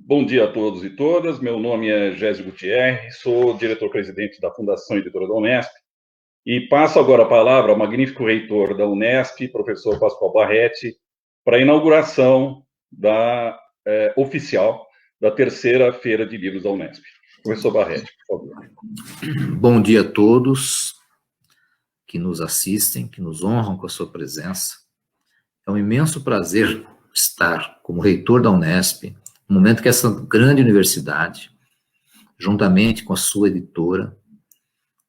Bom dia a todos e todas. Meu nome é Gésio Gutierrez, sou diretor-presidente da Fundação Editora da Unesp e passo agora a palavra ao magnífico reitor da Unesp, professor Pascoal Barretti, para a inauguração oficial da terceira Feira de Livros da Unesp. Professor Barretti, por favor. Bom dia a todos que nos assistem, que nos honram com a sua presença. É um imenso prazer estar como reitor da Unesp, no momento que essa grande universidade, juntamente com a sua editora,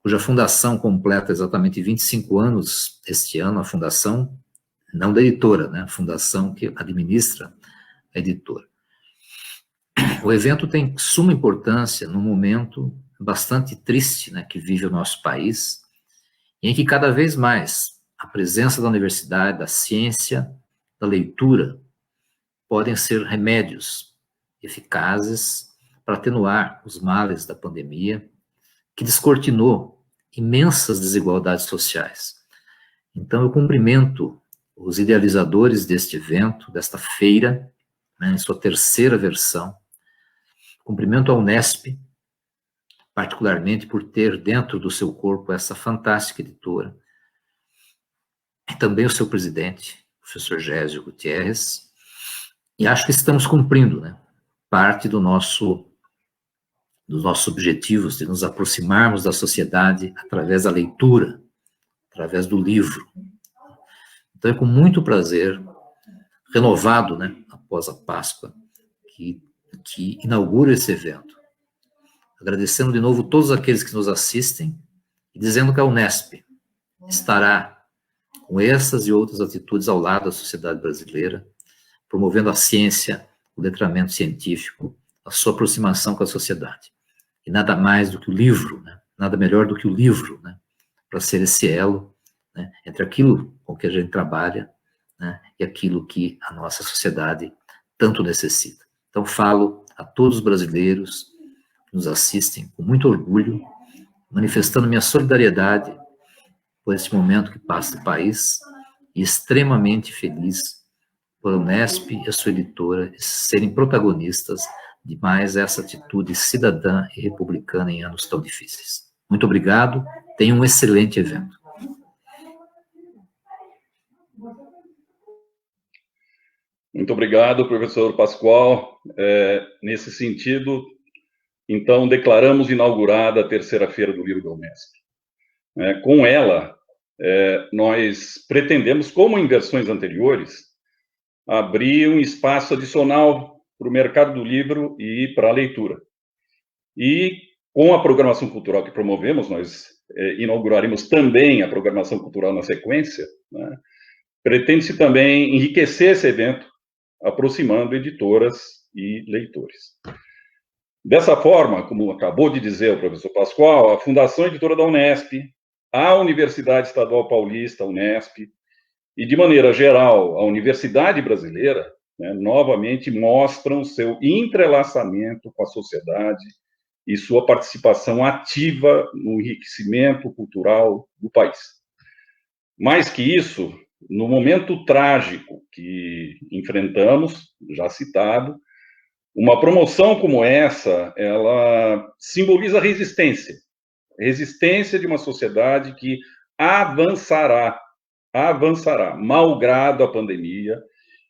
cuja fundação completa exatamente 25 anos este ano, a fundação, não da editora, né? A fundação que administra a editora. O evento tem suma importância num momento bastante triste, né, que vive o nosso país, em que cada vez mais a presença da universidade, da ciência, da leitura, podem ser remédios eficazes para atenuar os males da pandemia, que descortinou imensas desigualdades sociais. Então, eu cumprimento os idealizadores deste evento, desta feira, né, em sua terceira versão. Cumprimento a Unesp, particularmente por ter dentro do seu corpo essa fantástica editora, e também o seu presidente, o professor Gésio Gutierrez, e acho que estamos cumprindo, né, parte dos nossos objetivos de nos aproximarmos da sociedade através da leitura, através do livro. Então é com muito prazer, renovado, né, após a Páscoa, que inaugura esse evento. Agradecendo de novo todos aqueles que nos assistem e dizendo que a Unesp estará com essas e outras atitudes ao lado da sociedade brasileira, promovendo a ciência, o letramento científico, a sua aproximação com a sociedade. E nada mais do que o livro, né? Nada melhor do que o livro, né? Para ser esse elo, né, entre aquilo com que a gente trabalha, né, e aquilo que a nossa sociedade tanto necessita. Então falo a todos os brasileiros que nos assistem com muito orgulho, manifestando minha solidariedade por esse momento que passa o país e extremamente feliz por a Unesp e a sua editora serem protagonistas de mais essa atitude cidadã e republicana em anos tão difíceis. Muito obrigado, tenha um excelente evento. Muito obrigado, professor Pascoal. Nesse sentido, então, declaramos inaugurada a terceira Feira do Livro da Unesp. Com ela, nós pretendemos, como em versões anteriores, abrir um espaço adicional para o mercado do livro e para a leitura. E, com a programação cultural que promovemos, nós inauguraremos também a programação cultural na sequência, né? Pretende-se também enriquecer esse evento, aproximando editoras e leitores. Dessa forma, como acabou de dizer o professor Pascoal, a Fundação Editora da Unesp, a Universidade Estadual Paulista, Unesp, e, de maneira geral, a universidade brasileira, né, novamente mostram seu entrelaçamento com a sociedade e sua participação ativa no enriquecimento cultural do país. Mais que isso, no momento trágico que enfrentamos, já citado, uma promoção como essa, ela simboliza resistência de uma sociedade que avançará, malgrado a pandemia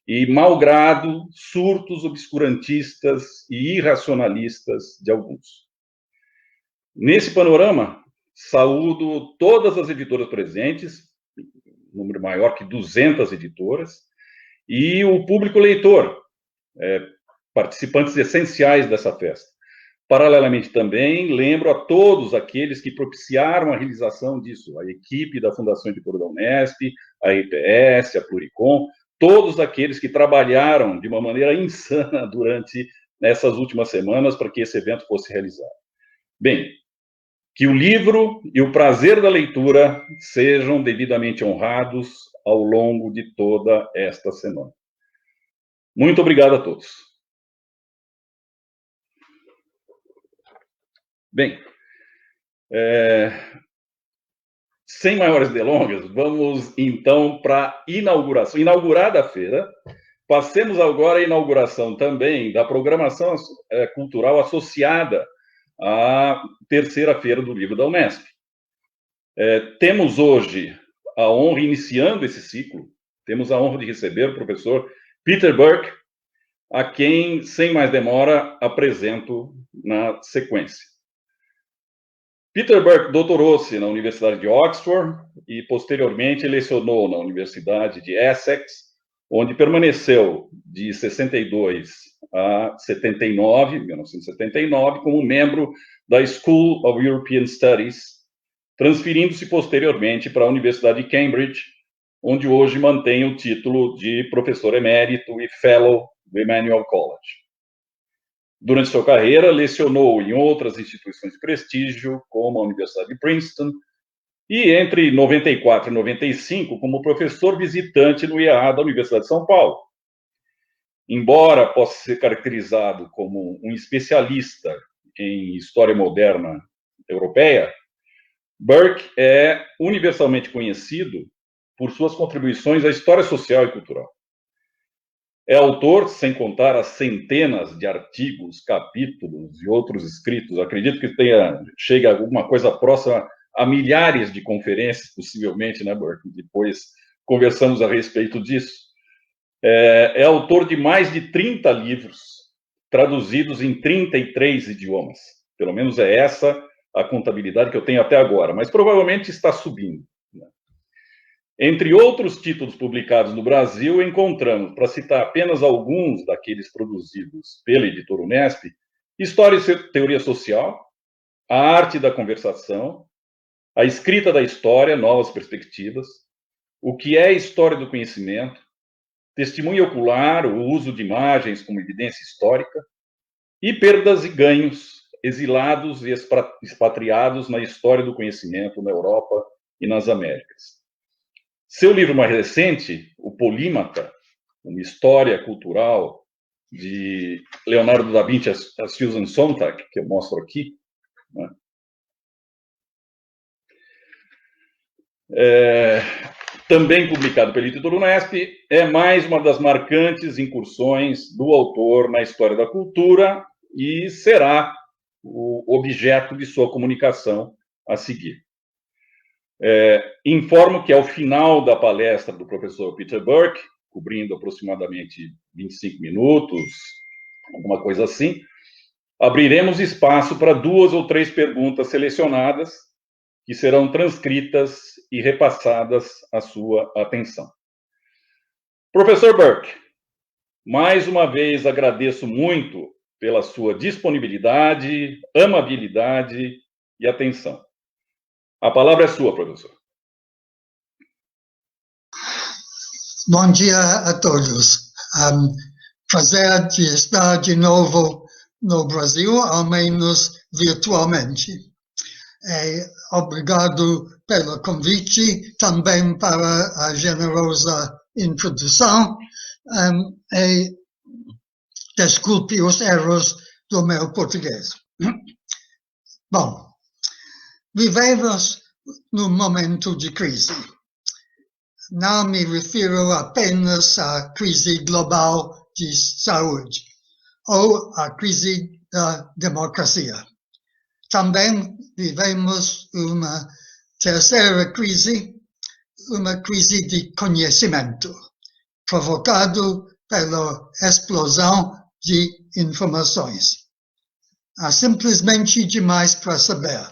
e malgrado surtos obscurantistas e irracionalistas de alguns. Nesse panorama, saúdo todas as editoras presentes, número maior que 200 editoras, e o público leitor, participantes essenciais dessa festa. Paralelamente também, lembro a todos aqueles que propiciaram a realização disso, a equipe da Fundação Editora da Unesp, a EPS, a Pluricom, todos aqueles que trabalharam de uma maneira insana durante essas últimas semanas para que esse evento fosse realizado. Bem, que o livro e o prazer da leitura sejam devidamente honrados ao longo de toda esta semana. Muito obrigado a todos. Bem, sem maiores delongas, vamos então para a inauguração. Inaugurada a feira, Passemos agora à inauguração também da programação cultural associada à terceira feira do livro da Unesp. Temos hoje a honra, iniciando esse ciclo, temos a honra de receber o professor Peter Burke, a quem, sem mais demora, apresento na sequência. Peter Burke doutorou-se na Universidade de Oxford e, posteriormente, lecionou na Universidade de Essex, onde permaneceu de 62 a 79, 1979, como membro da School of European Studies, transferindo-se posteriormente para a Universidade de Cambridge, onde hoje mantém o título de professor emérito e fellow do Emmanuel College. Durante sua carreira, lecionou em outras instituições de prestígio, como a Universidade de Princeton, e entre 94 e 95, como professor visitante no IAA da Universidade de São Paulo. Embora possa ser caracterizado como um especialista em história moderna europeia, Burke é universalmente conhecido por suas contribuições à história social e cultural. É autor, sem contar as centenas de artigos, capítulos e outros escritos. Acredito que chegue a alguma coisa próxima a milhares de conferências, possivelmente, né, Burke? Depois conversamos a respeito disso. É autor de mais de 30 livros, traduzidos em 33 idiomas. Pelo menos é essa a contabilidade que eu tenho até agora, mas provavelmente está subindo. Entre outros títulos publicados no Brasil, encontramos, para citar apenas alguns daqueles produzidos pela editora Unesp, História e Teoria Social, A Arte da Conversação, A Escrita da História, Novas Perspectivas, O que é História do Conhecimento, Testemunho Ocular, o uso de imagens como evidência histórica, e Perdas e Ganhos, exilados e expatriados na história do conhecimento na Europa e nas Américas. Seu livro mais recente, O Polímata, uma história cultural de Leonardo da Vinci a Susan Sontag, que eu mostro aqui, né? Também publicado pela editora Unesp, é mais uma das marcantes incursões do autor na história da cultura e será o objeto de sua comunicação a seguir. Informo que, ao final da palestra do professor Peter Burke, cobrindo aproximadamente 25 minutos, alguma coisa assim, abriremos espaço para 2 ou 3 perguntas selecionadas, que serão transcritas e repassadas à sua atenção. Professor Burke, mais uma vez agradeço muito pela sua disponibilidade, amabilidade e atenção. A palavra é sua, professor. Bom dia a todos. Prazer de estar de novo no Brasil, ao menos virtualmente. Obrigado pelo convite, também para a generosa introdução. Desculpe os erros do meu português. Bom, vivemos num momento de crise. Não me refiro apenas à crise global de saúde ou à crise da democracia. Também vivemos uma terceira crise, uma crise de conhecimento, provocado pela explosão de informações. Há simplesmente demais para saber,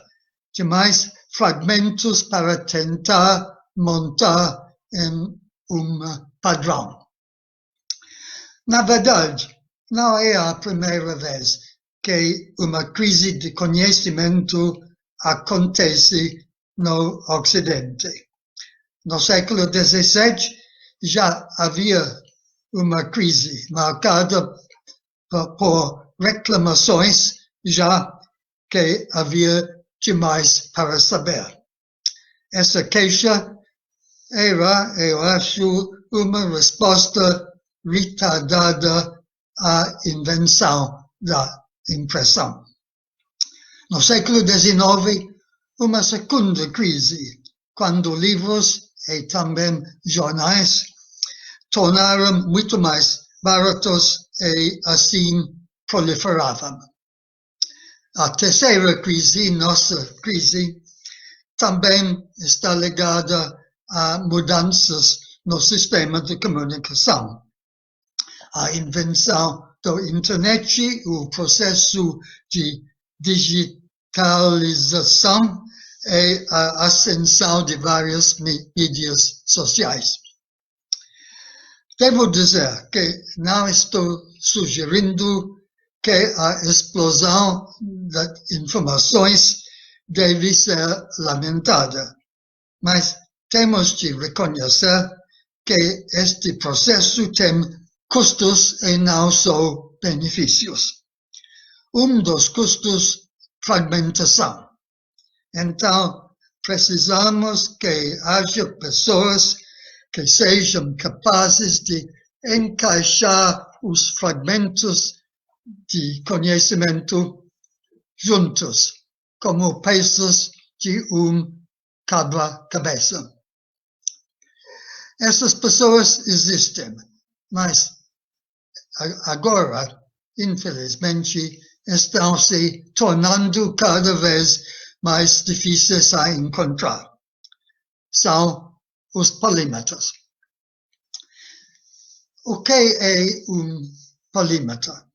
demais fragmentos para tentar montar em um padrão. Na verdade, não é a primeira vez que uma crise de conhecimento acontece no Ocidente. No século XVII, já havia uma crise marcada por reclamações, já que havia demais para saber. Essa queixa era, eu acho, uma resposta retardada à invenção da impressão. No século XIX, uma segunda crise, quando livros e também jornais tornaram muito mais baratos e assim proliferavam. A terceira crise, nossa crise, também está ligada a mudanças no sistema de comunicação. A invenção da internet, o processo de digitalização e a ascensão de várias mídias sociais. Devo dizer que não estou sugerindo que a explosão de informações deve ser lamentada, mas temos de reconhecer que este processo tem custos e não só benefícios. Dos custos, fragmentação. Então, precisamos que haja pessoas que sejam capazes de encaixar os fragmentos de conhecimento juntos, como peças de quebra-cabeça. Essas pessoas existem, mas agora, infelizmente, estão se tornando cada vez mais difíceis a encontrar. São os polímatas. O que é polímata?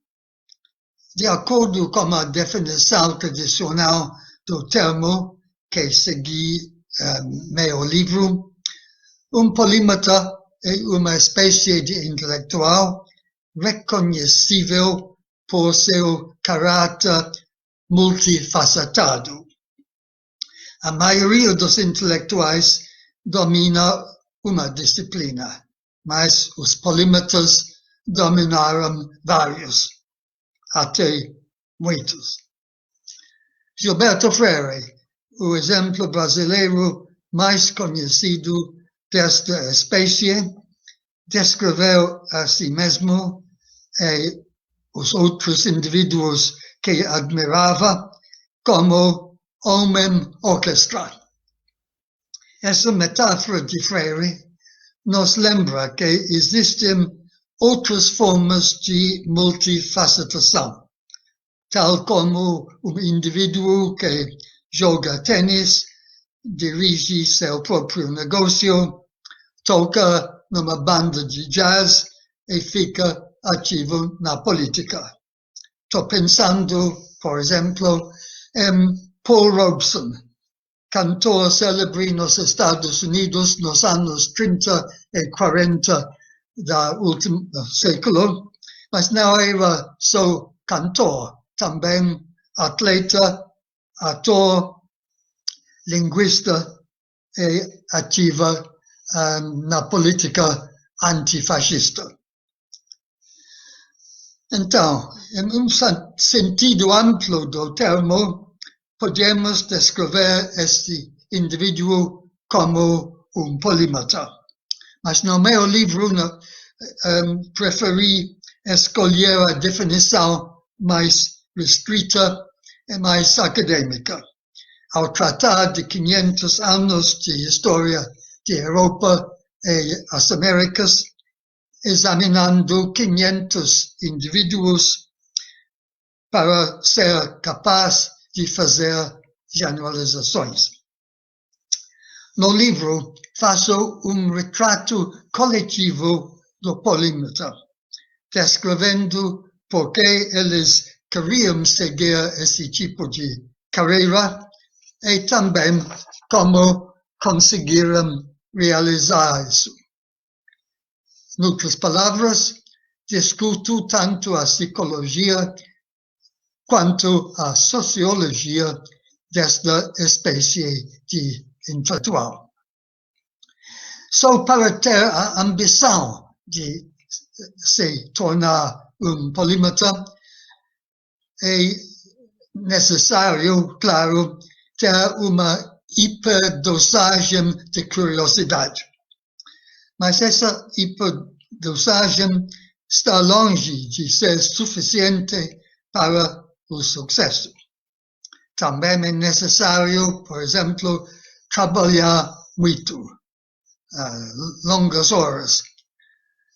De acordo com a definição tradicional do termo que segui meu livro, polímata é uma espécie de intelectual reconhecível por seu caráter multifacetado. A maioria dos intelectuais domina uma disciplina, mas os polímatas dominaram vários, até muitos. Gilberto Freire, o exemplo brasileiro mais conhecido desta espécie, descreveu a si mesmo e os outros indivíduos que admirava como homem orquestra. Essa metáfora de Freire nos lembra que existem outras formas de multifacetação, tal como indivíduo que joga tênis, dirige seu próprio negócio, toca numa banda de jazz e fica ativo na política. Estou pensando, por exemplo, em Paul Robeson, cantor célebre nos Estados Unidos nos anos 30 e 40 do último século, mas não era só cantor, também atleta, ator, linguista e ativa na política antifascista. Então, em sentido amplo do termo, podemos descrever este indivíduo como polímata. Mas no meu livro preferi escolher a definição mais restrita e mais acadêmica. Ao tratar de 500 anos de história de Europa e as Américas, examinando 500 indivíduos para ser capaz de fazer generalizações. No livro, faço retrato coletivo do polímata, descrevendo por que eles queriam seguir esse tipo de carreira e também como conseguiram realizar isso. Em outras palavras, discuto tanto a psicologia quanto a sociologia desta espécie de intelectual. Só para ter a ambição de se tornar polímata, é necessário, claro, ter uma hiperdosagem de curiosidade. Mas essa hiperdosagem está longe de ser suficiente para o sucesso. Também é necessário, por exemplo, trabalhar muito, longas horas.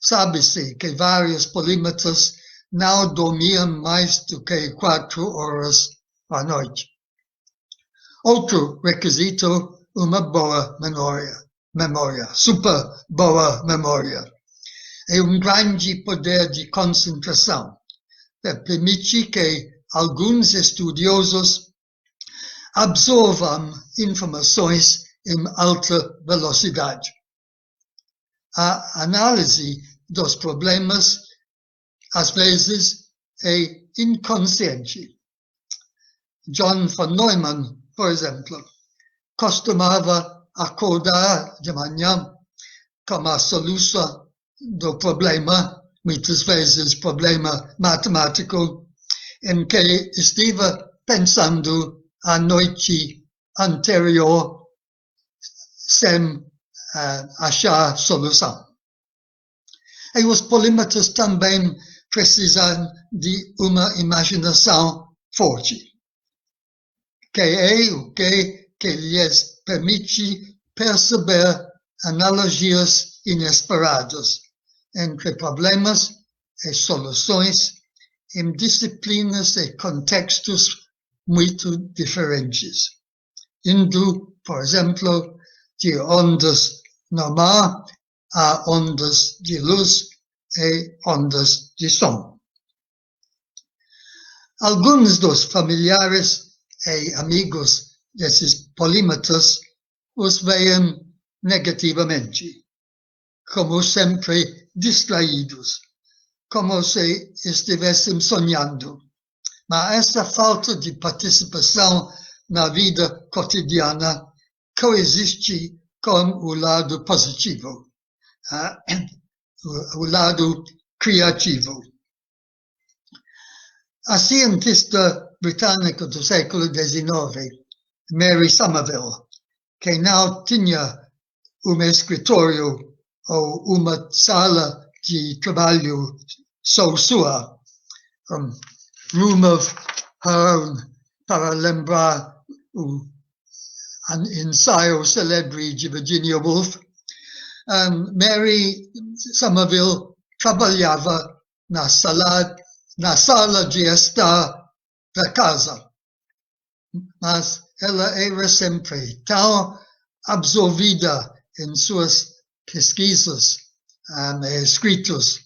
Sabe-se que vários polímatas não dormiam mais do que 4 horas à noite. Outro requisito, uma boa memória, super boa memória. É grande poder de concentração. Permite que alguns estudiosos absorvam informações em alta velocidade. A análise dos problemas, às vezes, é inconsciente. John von Neumann, por exemplo, costumava acordar de manhã com a solução do problema, muitas vezes problema matemático, em que esteve pensando a noite anterior sem achar solução. E os polímatas também precisam de uma imaginação forte, que é o que lhes permite perceber analogias inesperadas entre problemas e soluções em disciplinas e contextos muito diferentes, indo, por exemplo, de ondas normal a ondas de luz e ondas de som. Alguns dos familiares e amigos desses polímatas os veem negativamente, como sempre distraídos, como se estivessem sonhando. Mas essa falta de participação na vida cotidiana coexiste com o lado positivo, o lado criativo. A cientista britânica do século XIX, Mary Somerville, que não tinha escritório ou uma sala de trabalho só sua, room of her own, para lembrar o ensaio célebre de Virginia Woolf, Mary Somerville trabalhava na sala de estar da casa, mas ela era sempre tão absorvida em suas pesquisas e escritos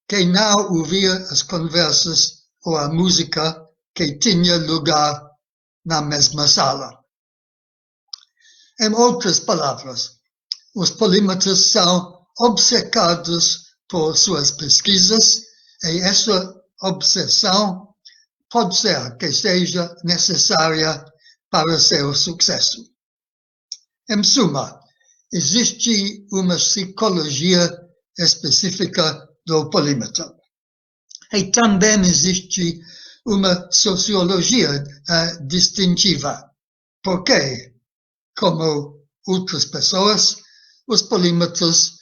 que não ouvia as conversas ou a música que tinha lugar na mesma sala. Em outras palavras, os polímatas são obcecados por suas pesquisas e essa obsessão pode ser que seja necessária para seu sucesso. Em suma, existe uma psicologia específica do polímata. E também existe uma sociologia distintiva, porque, como outras pessoas, os polímatas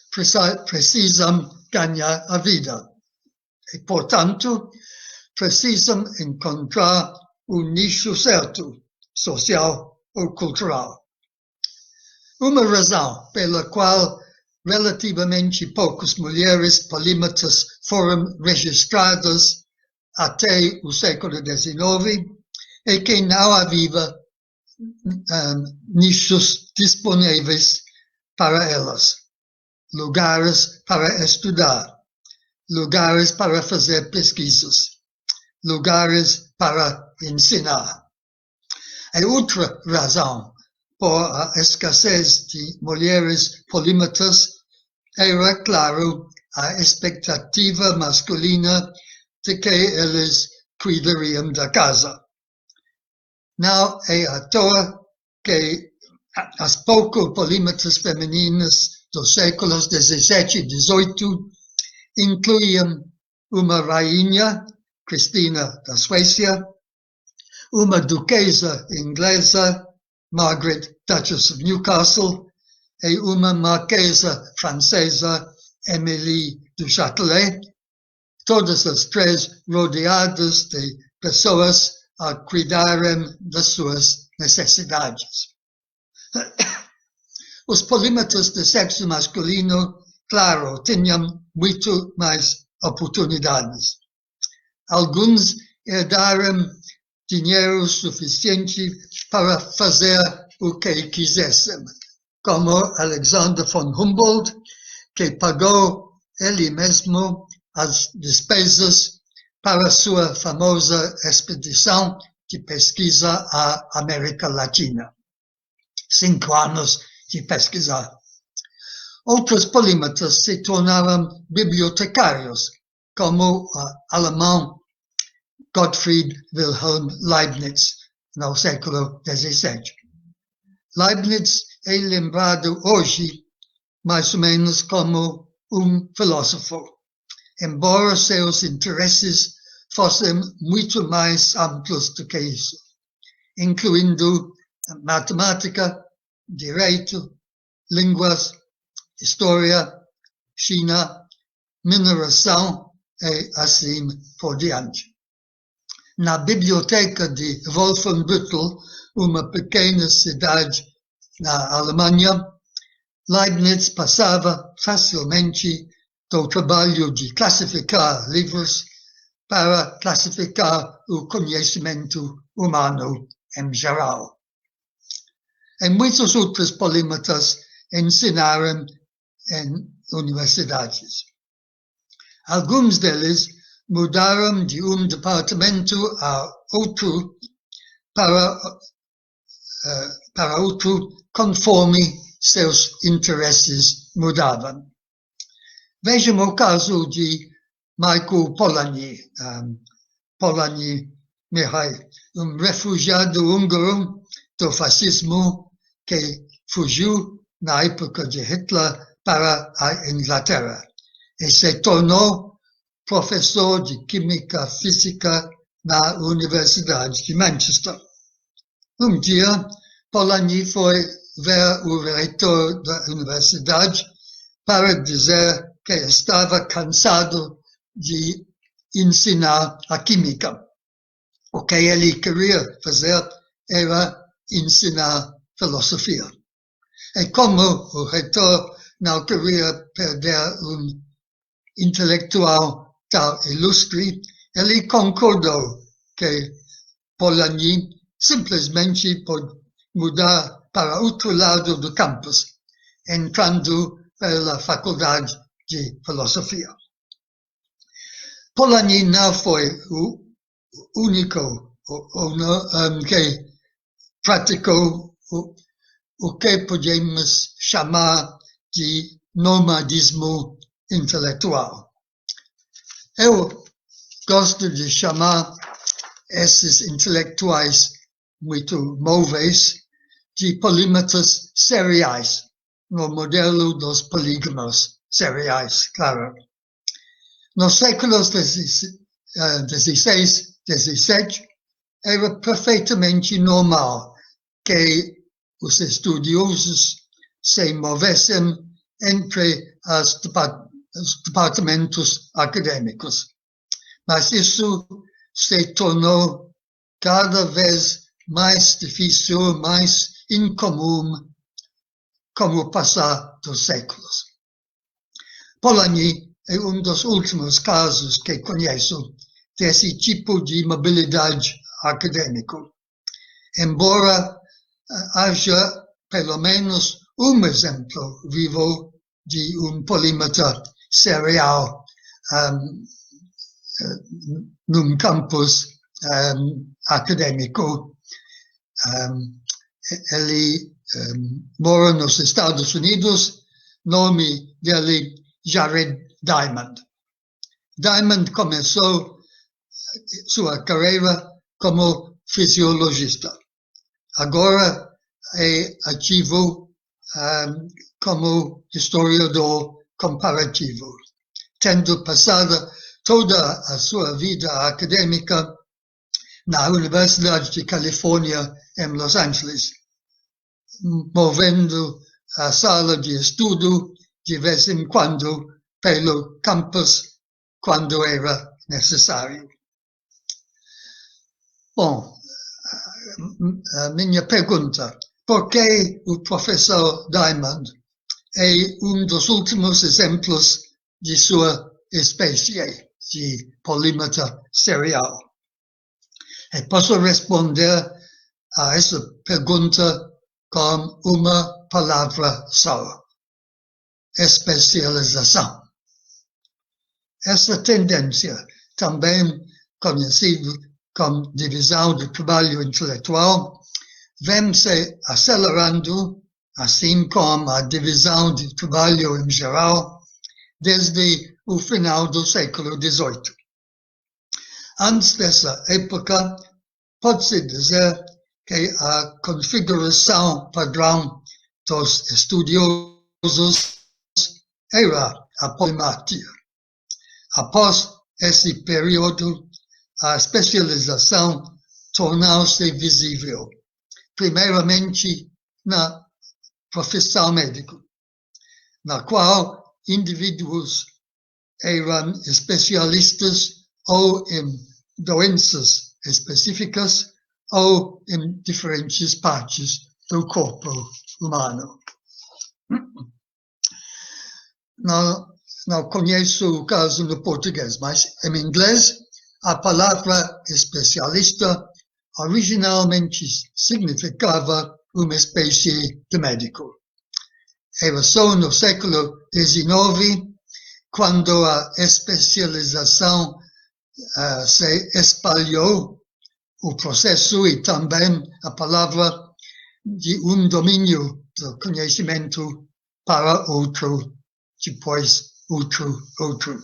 precisam ganhar a vida e, portanto, precisam encontrar o nicho certo, social ou cultural. Uma razão pela qual relativamente poucas mulheres polímatas foram registradas até o século XIX é que não havia nichos disponíveis para elas, lugares para estudar, lugares para fazer pesquisas, lugares para ensinar. E outra razão por a escassez de mulheres polímatas era, claro, a expectativa masculina de que eles cuidariam da casa. Não é à toa que as poucas polímatas femininas dos séculos XVII e XVIII incluíam uma rainha, Cristina da Suécia, uma duquesa inglesa, Margaret, Duchess of Newcastle, e uma marquesa francesa, Émilie du Châtelet, todas as três rodeadas de pessoas a cuidarem das suas necessidades. Os polímatas de sexo masculino claro, tinham muito mais oportunidades. Alguns herdaram dinheiro suficiente para fazer o que quisessem, como Alexander von Humboldt, que pagou ele mesmo as despesas para sua famosa expedição de pesquisa à América Latina. 5 anos de pesquisar. Outros polímatas se tornaram bibliotecários, como o alemão Gottfried Wilhelm Leibniz, no século XVII. Leibniz é lembrado hoje mais ou menos como filósofo, embora seus interesses fossem muito mais amplos do que isso, incluindo matemática, direito, línguas, história, China, mineração e assim por diante. Na biblioteca de Wolfenbüttel, uma pequena cidade na Alemanha, Leibniz passava facilmente do trabalho de classificar livros para classificar o conhecimento humano em geral. E muitos outros polímatas ensinaram em universidades. Alguns deles mudaram de departamento a outro para outro conforme seus interesses mudavam. Vejam o caso de Michael Polanyi, Polanyi Mihai, refugiado húngaro do fascismo que fugiu na época de Hitler para a Inglaterra e se tornou professor de Química Física na Universidade de Manchester. Um dia, Polanyi foi ver o reitor da universidade para dizer que estava cansado de ensinar a química. O que ele queria fazer era ensinar filosofia. E como o reitor não queria perder intelectual tal ilustre, ele concordou que Polanyi simplesmente pode mudar para outro lado do campus, entrando pela faculdade de filosofia. Polanyi não foi o único que praticou o que podemos chamar de nomadismo intelectual. Eu gosto de chamar esses intelectuais muito móveis de polímatas seriais, no modelo dos polígamos seriais, claro. Nos séculos XVI e XVII, era perfeitamente normal que os estudiosos se movessem entre os departamentos acadêmicos. Mas isso se tornou cada vez mais difícil, mais incomum com o passar dos séculos. Polanyi é dos últimos casos que conheço desse tipo de mobilidade acadêmica. Embora haja pelo menos exemplo vivo de polímata serial num campus acadêmico. Ele mora nos Estados Unidos, nome dele Jared Diamond. Diamond começou sua carreira como fisiologista. Agora é ativo como historiador comparativo, tendo passado toda a sua vida acadêmica na Universidade de Califórnia, em Los Angeles, movendo a sala de estudo de vez em quando pelo campus quando era necessário. Bom, a minha pergunta: por que o professor Diamond é dos últimos exemplos de sua espécie de polímata serial. E posso responder a essa pergunta com uma palavra só: especialização. Essa tendência, também conhecida como divisão do trabalho intelectual, vem se acelerando, assim como a divisão de trabalho em geral, desde o final do século XVIII. Antes dessa época, pode-se dizer que a configuração padrão dos estudiosos era a polimatia. Após esse período, a especialização tornou-se visível, primeiramente na profissão médica, na qual indivíduos eram especialistas ou em doenças específicas ou em diferentes partes do corpo humano. Não conheço o caso no português, mas em inglês a palavra especialista originalmente significava uma espécie de médico. Era só no século XIX, quando a especialização se espalhou, o processo e também a palavra de domínio do conhecimento para outro, depois outro.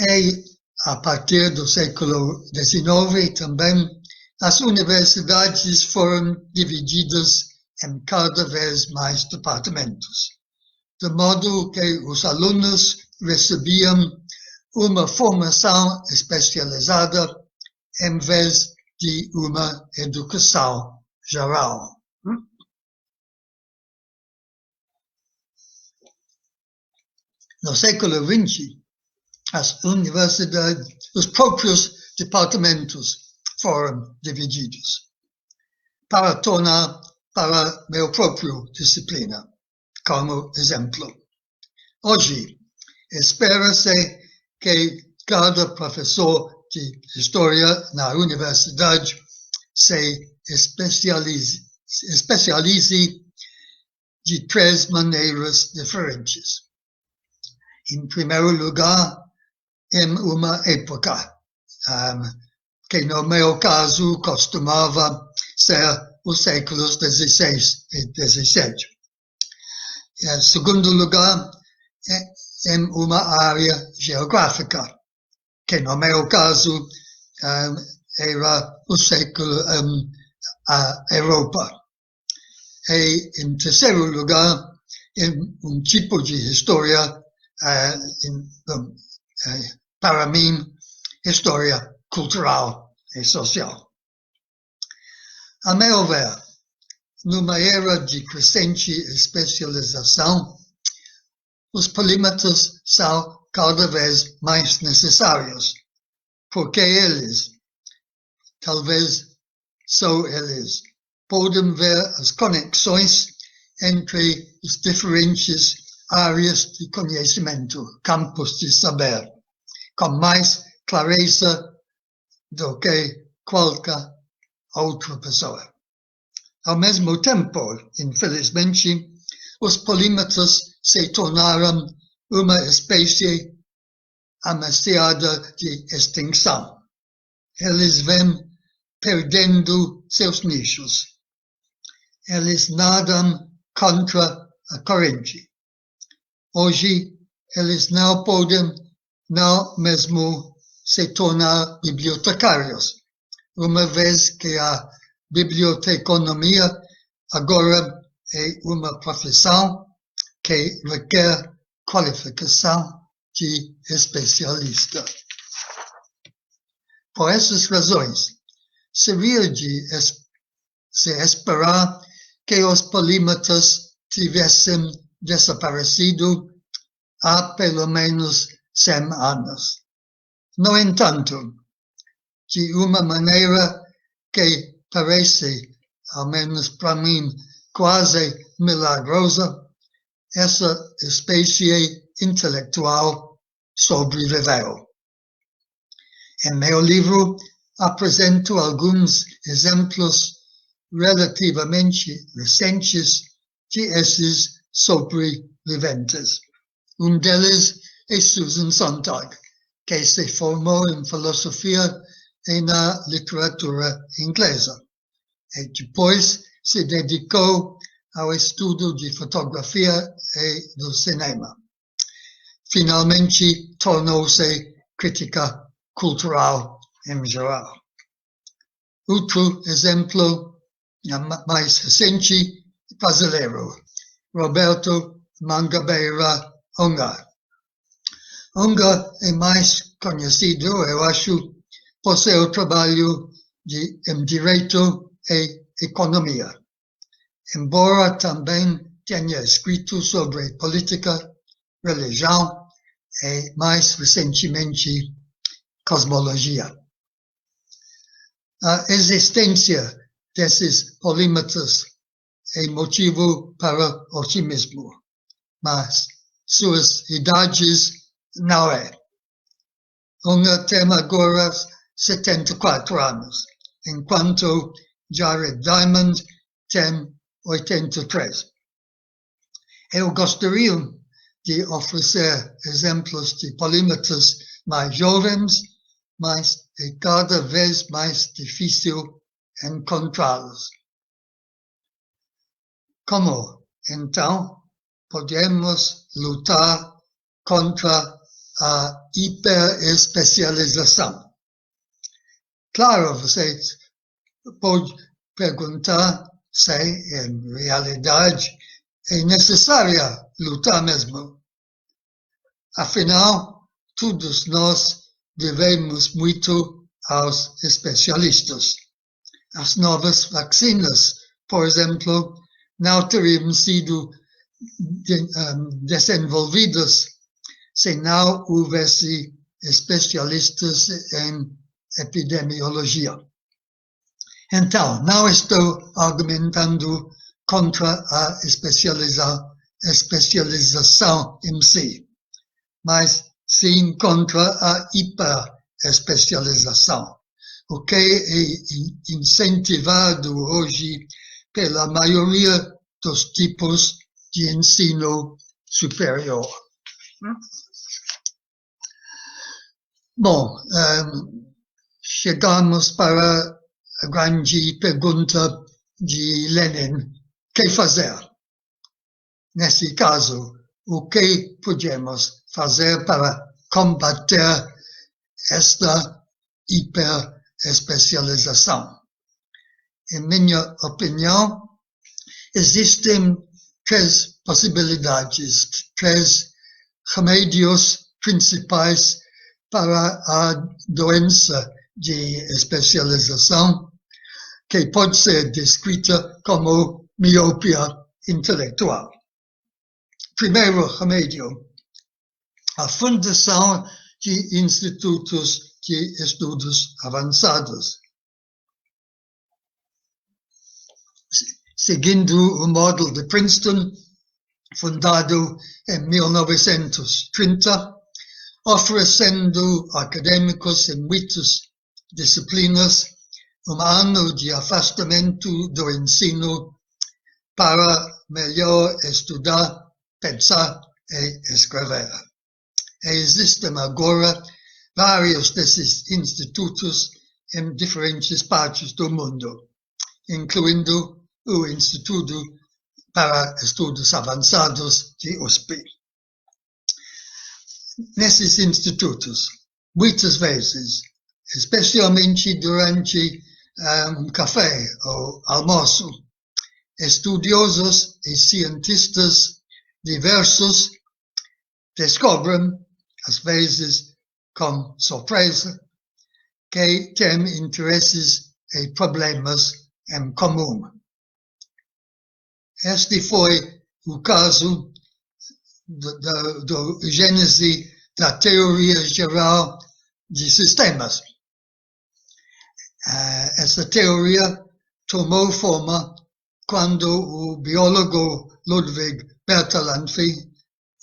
E a partir do século XIX também as universidades foram divididas em cada vez mais departamentos, de modo que os alunos recebiam uma formação especializada em vez de uma educação geral. No século XX, as universidades, os próprios departamentos foram divididos para tornar para meu próprio disciplina, como exemplo. Hoje, espera-se que cada professor de história na universidade se especialize de 3 maneiras diferentes. Em primeiro lugar, em uma época, que no meu caso costumava ser os séculos XVI e XVII. Em segundo lugar, em uma área geográfica, que no meu caso era o século a Europa. E em terceiro lugar, em um tipo de história, para mim, história cultural e social. A meu ver, numa era de crescente especialização, os polímatas são cada vez mais necessários, porque eles, talvez só eles, podem ver as conexões entre as diferentes áreas de conhecimento, campos de saber, com mais clareza do que qualquer outra pessoa. Ao mesmo tempo, infelizmente, os polímatas se tornaram uma espécie ameaçada de extinção. Eles vêm perdendo seus nichos. Eles nadam contra a corrente. Hoje, eles não podem não mesmo se tornar bibliotecários, uma vez que a biblioteconomia agora é uma profissão que requer qualificação de especialista. Por essas razões, seria de se esperar que os polímatas tivessem desaparecido há pelo menos 100 anos. No entanto, de uma maneira que parece, ao menos para mim, quase milagrosa, essa espécie intelectual sobreviveu. Em meu livro, apresento alguns exemplos relativamente recentes de esses sobreviventes. Um deles é Susan Sontag, que se formou em filosofia e na literatura inglesa, e depois se dedicou ao estudo de fotografia e do cinema. Finalmente, tornou-se crítica cultural em geral. Outro exemplo mais recente, brasileiro, Roberto Mangabeira Ungar. Ungar é mais conhecido, eu acho, por seu trabalho em direito e economia, embora também tenha escrito sobre política, religião e, mais recentemente, cosmologia. A existência desses polímatas é motivo para otimismo, mas suas idades não é. Ungar tem agora 74 anos, enquanto Jared Diamond tem 83. Eu gostaria de oferecer exemplos de polímatas mais jovens, mas é cada vez mais difícil encontrá-los. Como, então, podemos lutar contra a hiperespecialização? Claro, você pode perguntar se, em realidade, é necessária lutar mesmo. Afinal, todos nós devemos muito aos especialistas. As novas vacinas, por exemplo, não teriam sido desenvolvidas se não houvesse especialistas em epidemiologia. Então, não estou argumentando contra a especialização em si, mas sim contra a hiperespecialização, o que é incentivado hoje pela maioria dos tipos de ensino superior. Bom, chegamos para a grande pergunta de Lenin: o que fazer? Nesse caso, o que podemos fazer para combater esta hiperespecialização? Em minha opinião, existem três possibilidades, três remédios principais para a doença de especialização, que pode ser descrita como miopia intelectual. Primeiro remédio: a fundação de institutos de estudos avançados. Seguindo o modelo de Princeton, fundado em 1930, oferecendo acadêmicos em muitas disciplinas um ano de afastamento do ensino para melhor estudar, pensar e escrever. E existem agora vários desses institutos em diferentes partes do mundo, incluindo o Instituto para Estudos Avançados de USP. Nesses institutos, muitas vezes, especialmente durante um café ou almoço, estudiosos e cientistas diversos descobrem, às vezes com surpresa, que têm interesses e problemas em comum. Este foi o caso da gênese da teoria geral de sistemas. Essa teoria tomou forma quando o biólogo Ludwig Bertalanffy,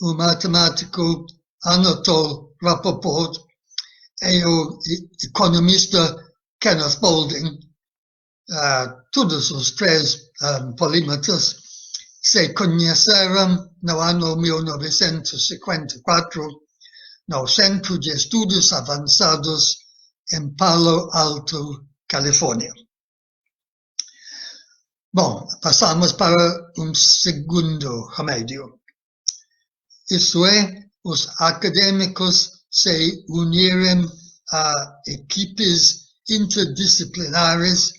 o matemático Anatole Rappaport e o economista Kenneth Boulding, todos os três polímatas, se conheceram no ano 1954 no Centro de Estudos Avançados em Palo Alto, Califórnia. Bom, passamos para um segundo remédio. Isso é, os acadêmicos se unirem a equipes interdisciplinares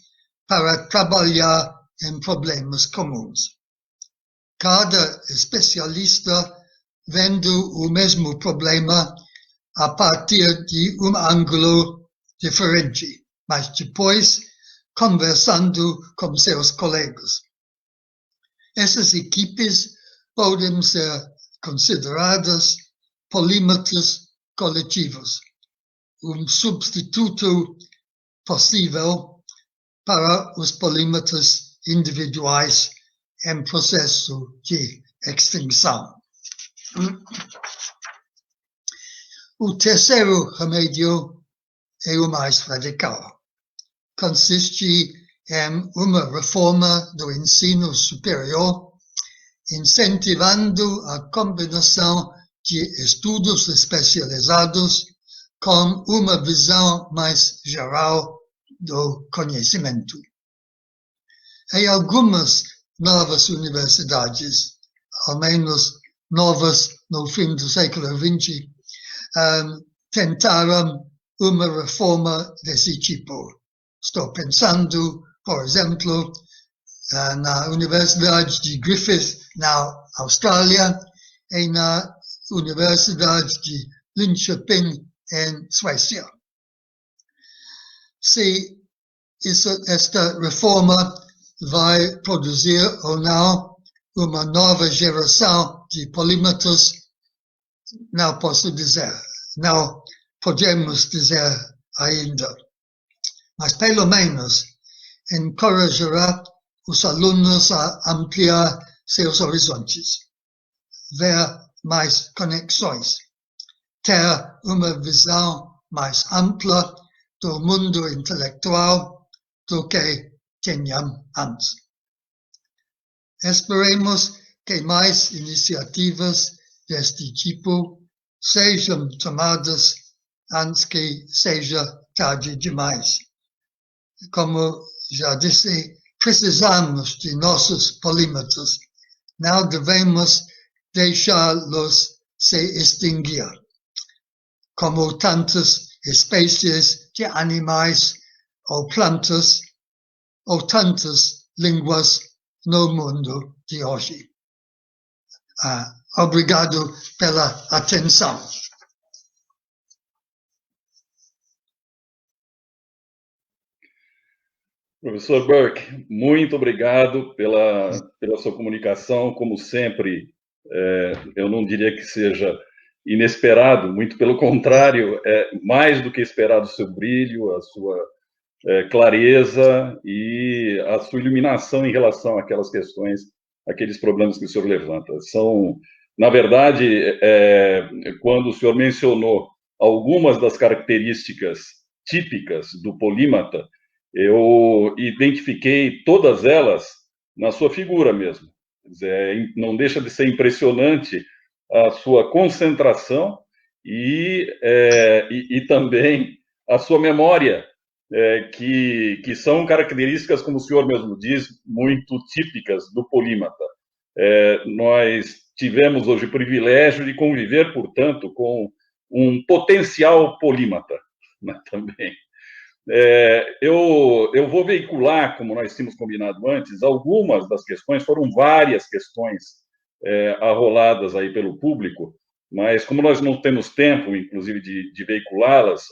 para trabalhar em problemas comuns. Cada especialista vendo o mesmo problema a partir de um ângulo diferente, mas depois conversando com seus colegas. Essas equipes podem ser consideradas polímatas coletivos, um substituto possível para os polímatas individuais em processo de extinção. O terceiro remédio é o mais radical. Consiste em uma reforma do ensino superior, incentivando a combinação de estudos especializados com uma visão mais geral do conhecimento. Em algumas novas universidades, ao menos novas no fim do século XX, tentaram uma reforma desse tipo. Estou pensando, por exemplo, na Universidade de Griffith, na Austrália, e na Universidade de Linköping, em Suécia. Se esta reforma vai produzir ou não uma nova geração de polímatas, não posso dizer, não podemos dizer ainda. Mas pelo menos encorajará os alunos a ampliar seus horizontes, ver mais conexões, ter uma visão mais ampla do mundo intelectual do que tinham antes. Esperemos que mais iniciativas deste tipo sejam tomadas antes que seja tarde demais. Como já disse, precisamos de nossos polímatas. Não devemos deixá-los se extinguir, como tantas espécies de animais ou plantas, ou tantas línguas no mundo de hoje. Obrigado pela atenção. Professor Burke, muito obrigado pela sua comunicação. Como sempre, eu não diria que seja inesperado, muito pelo contrário, mais do que esperado o seu brilho, a sua clareza e a sua iluminação em relação àquelas questões, aqueles problemas que o senhor levanta. São, na verdade, quando o senhor mencionou algumas das características típicas do polímata, eu identifiquei todas elas na sua figura mesmo. Quer dizer, não deixa de ser impressionante a sua concentração e também a sua memória, que são características, como o senhor mesmo diz, muito típicas do polímata. Nós tivemos hoje o privilégio de conviver, portanto, com um potencial polímata, né, também. Eu vou veicular, como nós tínhamos combinado antes, algumas das questões, foram várias questões arroladas aí pelo público, mas como nós não temos tempo, inclusive, de veiculá-las,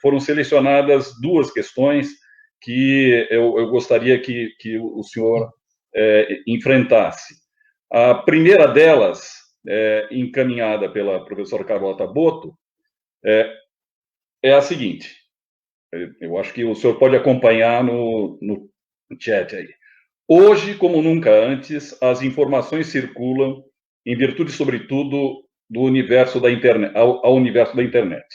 foram selecionadas duas questões que eu gostaria que o senhor enfrentasse. A primeira delas, encaminhada pela professora Carlota Boto, é a seguinte. Eu acho que o senhor pode acompanhar no chat aí. Hoje, como nunca antes, as informações circulam em virtude, sobretudo, do universo da internet, ao universo da internet.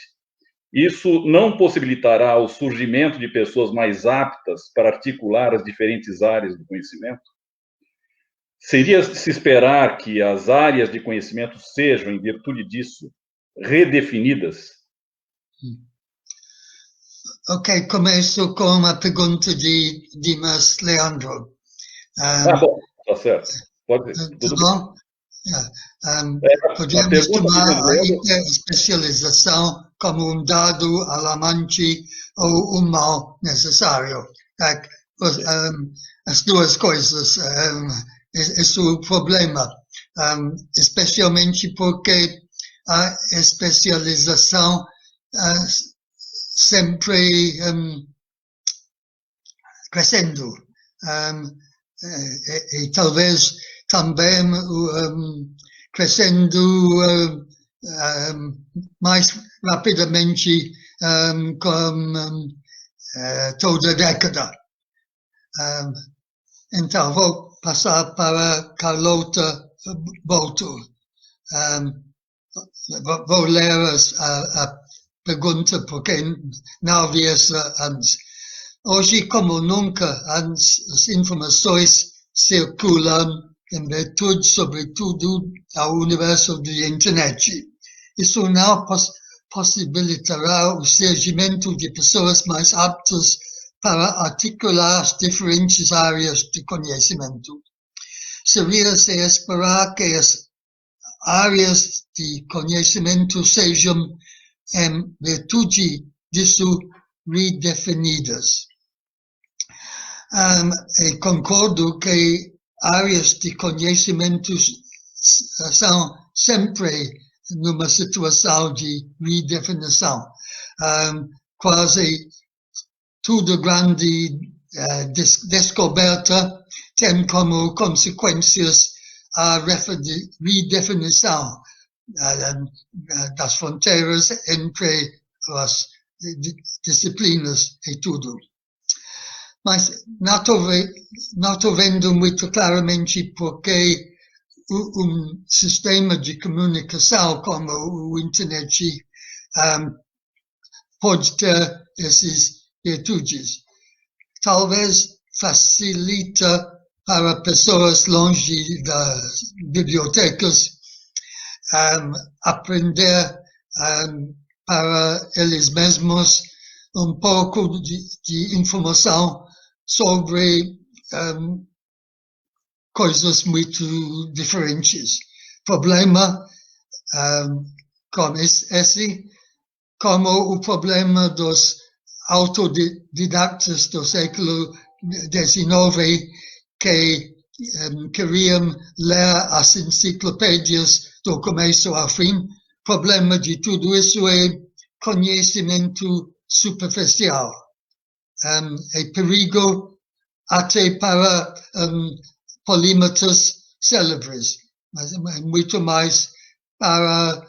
Isso não possibilitará o surgimento de pessoas mais aptas para articular as diferentes áreas do conhecimento? Seria se esperar que as áreas de conhecimento sejam, em virtude disso, redefinidas? Ok, começo com a pergunta de Dimas Leandro. Bom, tá certo. Pode, tudo bom? Yeah. a Podemos pergunta tomar de a Leandro, hiperespecialização como um dado alarmante ou um mal necessário. As duas coisas, esse é o problema, especialmente porque a especialização sempre crescendo. E talvez também crescendo mais rapidamente com toda década. Então, vou passar para Carlota Boto. Vou ler a pergunta porque não havia essa antes. Hoje, como nunca antes, as informações circulam em virtude, sobretudo, ao universo da internet. Isso não possibilitará o surgimento de pessoas mais aptas para articular as diferentes áreas de conhecimento. Seria se esperar que as áreas de conhecimento sejam, em virtude disso, redefinidas. E concordo que áreas de conhecimento são sempre numa situação de redefinição. Quase toda grande descoberta tem como consequências a redefinição das fronteiras entre as disciplinas e tudo. Mas não estou vendo muito claramente porque um sistema de comunicação como o internet pode ter essas virtudes. Talvez facilita para pessoas longe das bibliotecas aprender para eles mesmos um pouco de informação sobre coisas muito diferentes. Problema com esse, como o problema dos autodidatas do século XIX que queriam ler as enciclopédias do começo ao fim. Problema de tudo isso é conhecimento superficial. É perigo até para polímatas célebres, mas é muito mais para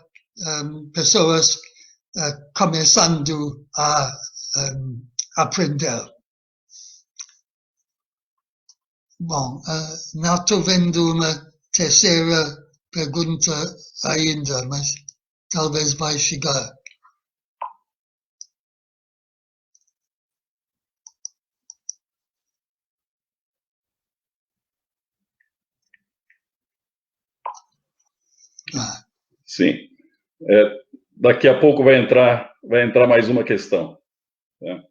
pessoas começando a aprender. Bom, não estou vendo uma terceira pergunta ainda, mas talvez vai chegar. Sim. Daqui a pouco vai entrar mais uma questão. Né?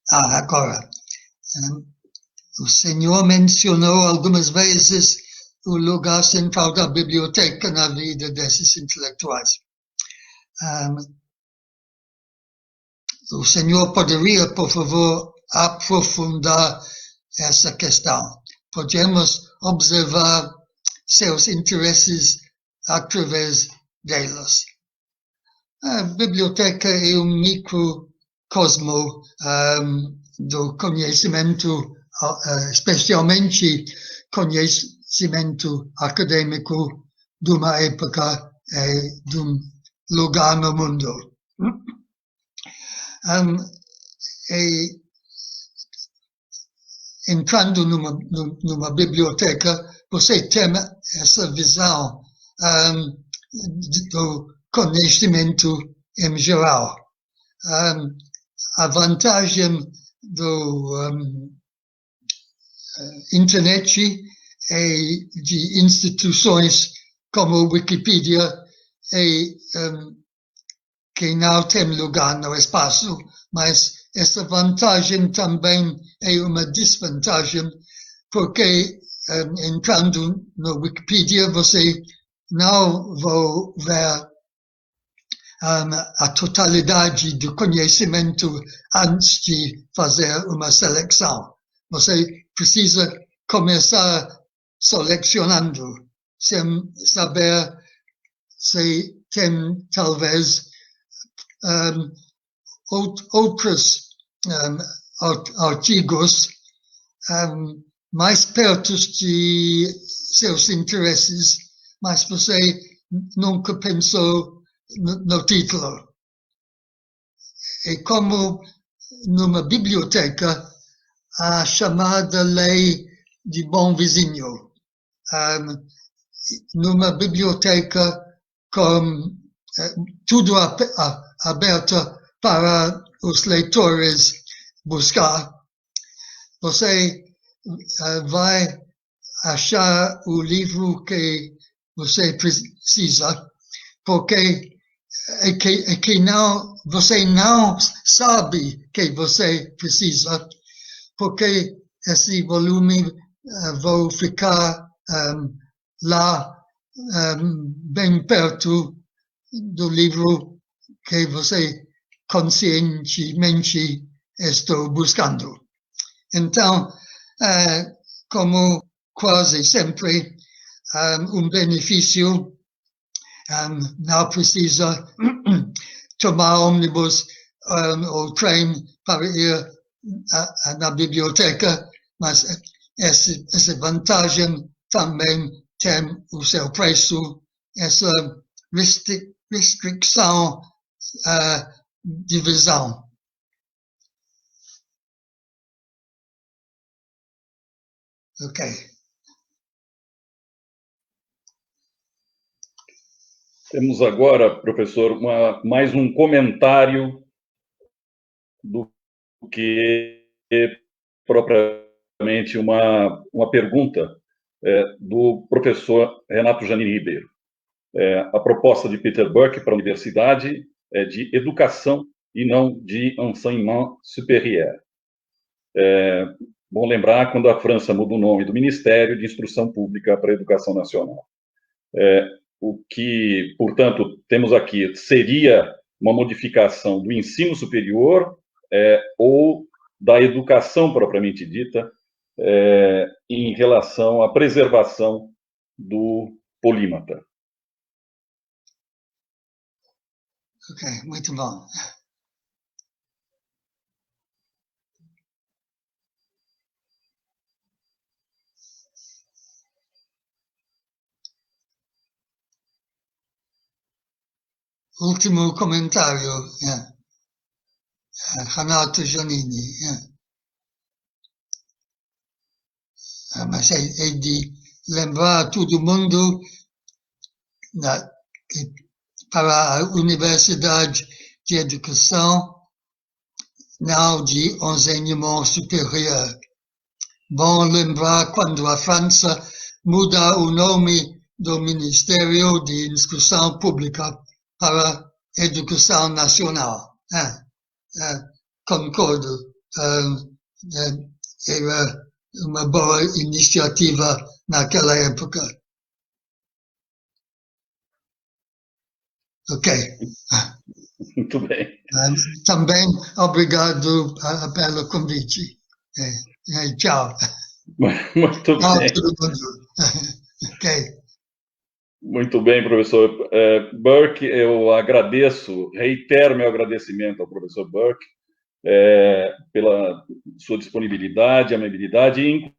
Agora, o senhor mencionou algumas vezes o lugar central da biblioteca na vida desses intelectuais. O senhor poderia, por favor, aprofundar essa questão? Podemos observar seus interesses através delas. A biblioteca é um microcosmo do conhecimento, especialmente conhecimento acadêmico de uma época e de um lugar no mundo. E entrando numa biblioteca, você tem essa visão do conhecimento em geral. A vantagem do internet e de instituições como a Wikipedia que não tem lugar no espaço, mas essa vantagem também é uma desvantagem, porque entrando no Wikipedia você não vai ver a totalidade do conhecimento antes de fazer uma seleção. Você precisa começar selecionando, sem saber se tem talvez outros artigos mais perto de seus interesses, mas você nunca pensou no título. E como numa biblioteca, a chamada lei de bom vizinho. Numa biblioteca com tudo aberto para os leitores buscar, você vai achar o livro que você precisa, porque você não sabe que você precisa, porque esse volume vai ficar lá bem perto do livro que você conscientemente está buscando. Então, como quase sempre, benefício não precisa tomar ônibus ou trem para ir na biblioteca, mas essa vantagem também tem o seu preço, essa restrição de visão. Ok. Temos agora, professor, mais um comentário do que propriamente uma pergunta do professor Renato Janine Ribeiro. A proposta de Peter Burke para a universidade é de educação e não de enseignement supérieur. Bom lembrar quando a França muda o nome do Ministério de Instrução Pública para a Educação Nacional. O que, portanto, temos aqui seria uma modificação do ensino superior ou da educação propriamente dita em relação à preservação do polímata. Ok, muito bom. Último comentário, Renato Janini. Mas é de lembrar todo mundo que para a Universidade de Educação, não de enseignement supérieur. Bom lembrar quando a França muda o nome do Ministério de Instrução Pública para Educação Nacional. Concordo. Era uma boa iniciativa naquela época. Ok. Muito bem. Também obrigado pelo convite. Tchau. Muito Tchau, bem. todo mundo. Ok. Muito bem, professor Burke. Eu agradeço, reitero meu agradecimento ao professor Burke pela sua disponibilidade, amabilidade e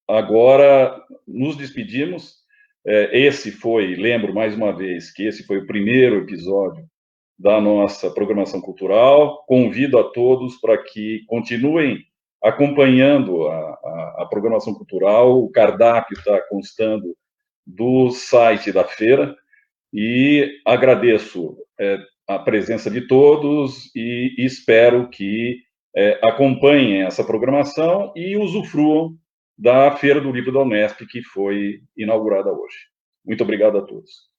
agora nos despedimos. Esse foi, lembro mais uma vez, que esse foi o primeiro episódio da nossa programação cultural. Convido a todos para que continuem acompanhando a programação cultural. O cardápio está constando do site da feira, e agradeço a presença de todos e espero que acompanhem essa programação e usufruam da Feira do Livro da Unesp, que foi inaugurada hoje. Muito obrigado a todos.